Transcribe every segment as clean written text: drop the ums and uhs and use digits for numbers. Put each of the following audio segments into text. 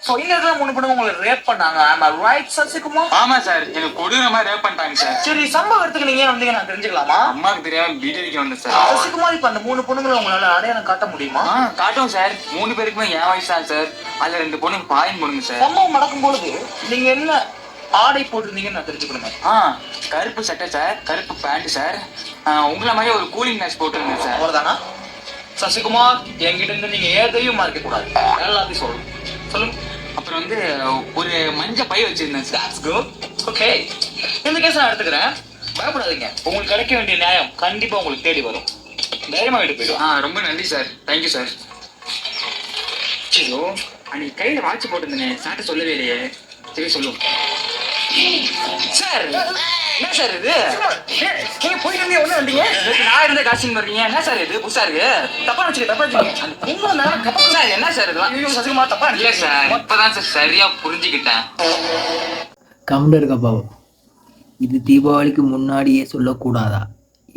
So இந்த இடத்துல 3 பொண்ணுங்க உங்களை ரேப் பண்ணாங்க. ஆமா ரைட் சசிகுமார்? ஆமா சார், எனக்கு கொடூர மாதிரி ரேப் பண்ணிட்டாங்க சார். சரி, சம்பவத்துக்கு நீங்க ஏன் வந்தீங்க நான் தெரிஞ்சுக்கலாமா? அம்மாக்கு தெரியாம வீட்டுக்கு வந்தேன் சார். சசிகுமார், இப்ப அந்த 3 பொண்ணுங்களை உங்களால அடையாளம் காட்ட முடியுமா? காட்டும் சார். 3 பேருக்குமே என் வயசு தான் சார். அதுல 2 பொண்ணுங்க பாயின் பொண்ணுங்க சார். சம்பவம் நடக்கும் பொழுது நீங்க என்ன ஆடை போட்டிருந்தீங்கன்னு நான் தெரிஞ்சுக்கணுமே. கருப்பு சட்டை சார், கருப்பு பேண்ட் சார். உங்களை மாதிரி ஒரு கூலிங் கிளாஸ் போட்டுருந்தேன் சார். அவ்வளவுதானா? சசிகுமார், என்கிட்ட இருந்து நீங்க ஏதையும் மறைக்க கூடாது, எல்லாத்தையும் சொல்லுங்க. அப்புறம் வந்து ஒரு மஞ்சள் பை வச்சிருந்தேன் சார். That's good. Okay. இந்த கேஸ் நான் எடுத்துக்கிறேன். பயப்படாதீங்க, உங்களுக்கு கிடைக்க வேண்டிய நியாயம் கண்டிப்பா உங்களுக்கு தேடி வரும். தைரியமா வீட்டு போயிடும். ரொம்ப நன்றி சார். Thank you sir. ஐயோ, அன்னைக்கு கையில வாட்ச் போட்டிருந்தேனே, சாட்ட சொல்லவே இல்லையே. சரி சொல்லுவோம் சார். என்ன சார் இது? நீங்க போயிட்டு இருந்தீங்க, ஒண்ணு வந்தீங்க, நான் இருந்த காஸ்டியூம் வர்றீங்க. என்ன சார் இது புதுசா இருக்கு? தப்பா வச்சுக்க. என்ன சார் இதெல்லாம்? சசிகுமார் தப்பா இல்ல சார், இப்பதான் சார் சரியா புரிஞ்சுக்கிட்டேன். கவுண்டர் கபாவம், இது தீபாவளிக்கு முன்னாடியே சொல்லக்கூடாதா?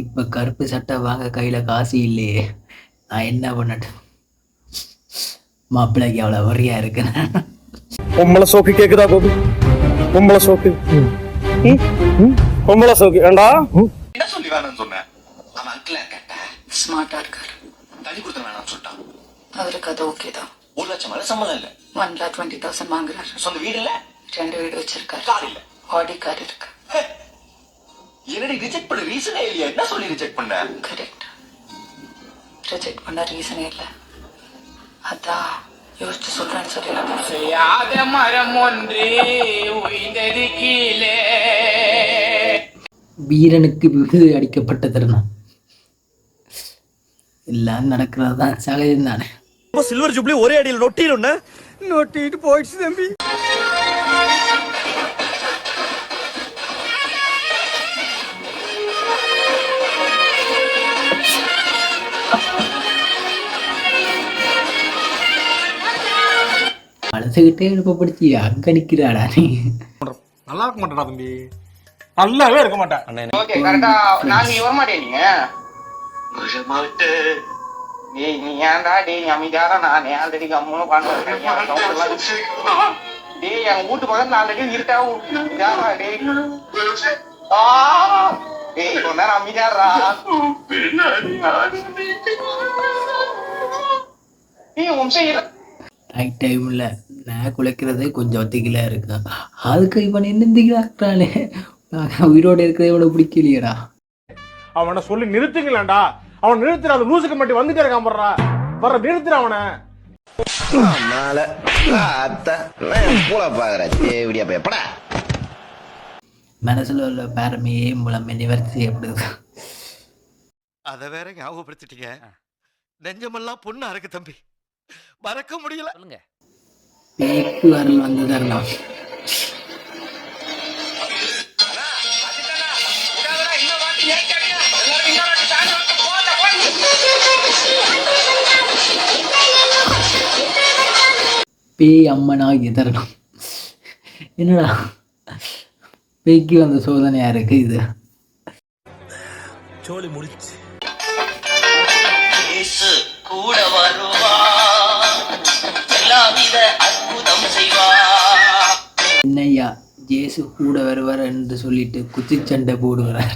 இப்ப கருப்பு சட்டை வாங்க கையில காசு இல்லையே, நான் என்ன பண்ணட்டும்? மாப்பிள்ளைக்கு அவ்வளவு வரியா இருக்கு. பொம்பளை சோக்கு கேக்குதா கோபி? பொம்பளை சோக்கு பொம்பளை சோக்கு ஏண்டா என்ன சொல்லி வேணும்னு சொன்னேன். அவன் அங்கிள் கேட்டேன், ஸ்மார்ட்டா இருக்காரு. தள்ளி கொடுத்த வேணாம்னு சொல்லிட்டான். அவருக்கு அது ஓகே தான். 1 லட்சம் மேல சம்பளம் இல்ல, 1,20,000 வாங்குறாரு. சொந்த வீடு இல்ல, 2 வீடு வச்சிருக்காரு, கார் இல்ல, ஆடி கார் இருக்கு. என்னடி ரிஜெக்ட் பண்ண ரீசனே இல்லையா? என்ன சொல்லி ரிஜெக்ட் பண்ண? கரெக்ட், ரிஜெக்ட் பண்ண ரீசனே இல்லை. அதான் யோசிச்சு சொல்றேன்னு சொல்லிடுறேன். செய்யாத மரம் ஒன்று உயிர்ந்தது கீழே. வீரனுக்கு விருது அடிக்கப்பட்ட தருணம் எல்லாம் நடக்கிறது தான் சகஜம் தானே. சில்வர் ஜூப்ளி ஒரே அடியில் நொட்டிட்டு போயிடுச்சு தம்பி. அழுதுகிட்டே எழுப்பப்படுத்தி அங்க நிக்கிறாடா நீ. நல்லா இருக்க மாட்டேடா தம்பி, நல்லாவே இருக்க மாட்டேன். ஓகே, கரெக்டா. நான் நீ வர மாட்டேன். நீங்க மாட்டேன். டேய் நீ ஏன்டா டேய் அமைதியாரா? நான் ஆல்ரெடி கம்முன்னு உட்காந்துருக்கேன். டேய் என் வீட்டு பக்கத்துல ஆல்ரெடி இருட்டா யாரா டேய்? டேய் கொஞ்ச நேரம் அமைதியாரா? டேய் வம்சம் ரைட் டைம்ல நான் குலைக்கிறதே கொஞ்சம் ஒத்திக்கலா இருக்கு. அதுக்கு இவன் என்ன திகிறாக்கிறானே, உயிரோட இருக்கிறத இவனை பிடிக்கலையடா. அவனை சொல்லி நிறுத்துங்களேன்டா. அவன் நிறுத்துற, அந்த லூசுக்கு மட்டும் வந்துட்டே இருக்கான் போடுறா. வர நிறுத்துற அவனை. மனசுல உள்ள பேரமையே மூலம் நிவர்த்தி செய்யப்படுது. அத வேற ஞாபகப்படுத்திட்டீங்க. நெஞ்சமெல்லாம் பொண்ணா இருக்கு தம்பி, மறக்க முடியல. சொல்லுங்க. பேக்கு வரல் வந்து தரலாம். பேய் அம்மனா எதரணும். என்னடா பேய்க்கு வந்த சோதனையா இருக்கு இது. சோலி முடிச்சு கூட வருவா, எல்லாவித அற்புதம் செய்வா. என்னையா ஜேசு கூட வருவார் என்று சொல்லிட்டு குச்சிச்சண்டை போடுகிறார்.